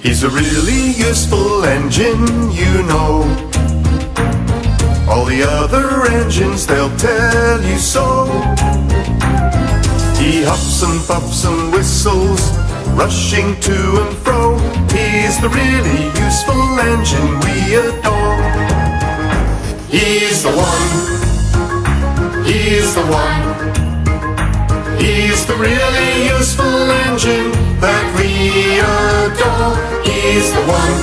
He's a really useful engine, you know. All the other engines, they'll tell you so. He huffs and puffs and whistles, rushing to and fro. He's the really useful engine we adore. He's the one. He's the one. He's the really useful engine that we adore. He's the one.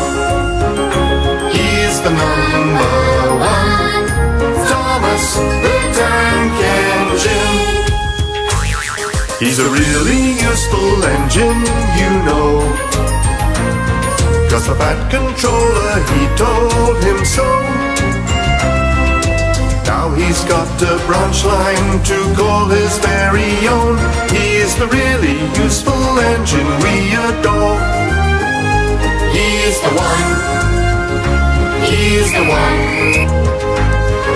He's the number one. Thomas the Tank Engine. He's a really useful engine, you know. 'Cause the Fat Controller, he told him so. Now he's got a branch line to call his very own. He's the really useful engine we adore. He's the one. He's the one.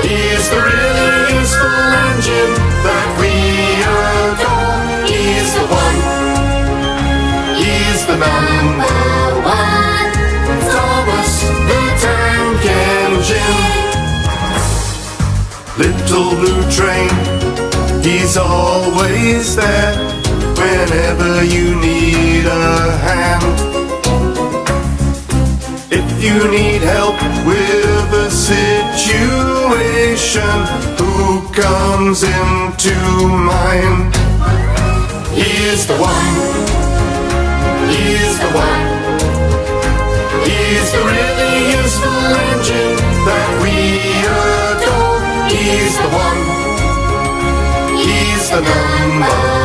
He's the really useful engine that we adore. He's the one. He's the number one. Thomas the Tank Engine. Little blue train, he's always there whenever you need a hand. If you need help with a situation, who comes into mind? He's the one. He's the one. He's the really useful engine that we adore. He's the one. He's the number